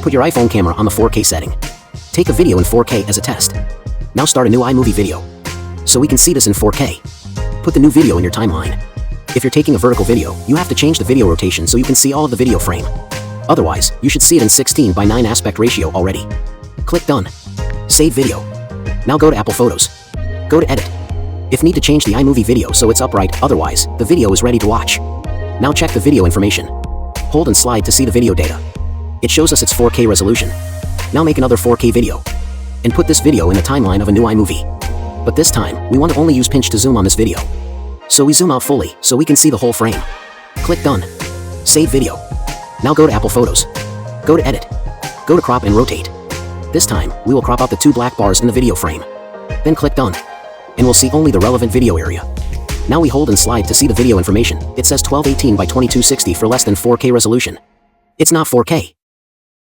Put your iPhone camera on the 4K setting. Take a video in 4K as a test. Now start a new iMovie video. So we can see this in 4K. Put the new video in your timeline. If you're taking a vertical video, you have to change the video rotation so you can see all of the video frame. Otherwise, you should see it in 16:9 aspect ratio already. Click Done. Save video. Now go to Apple Photos. Go to Edit. If need to change the iMovie video so it's upright, otherwise, the video is ready to watch. Now check the video information. Hold and slide to see the video data. It shows us its 4K resolution. Now make another 4K video. And put this video in the timeline of a new iMovie. But this time, we want to only use pinch to zoom on this video. So we zoom out fully, so we can see the whole frame. Click Done. Save video. Now go to Apple Photos. Go to Edit. Go to Crop and Rotate. This time, we will crop out the 2 black bars in the video frame. Then click Done. And we'll see only the relevant video area. Now we hold and slide to see the video information. It says 1280 by 2260 for less than 4K resolution. It's not 4K.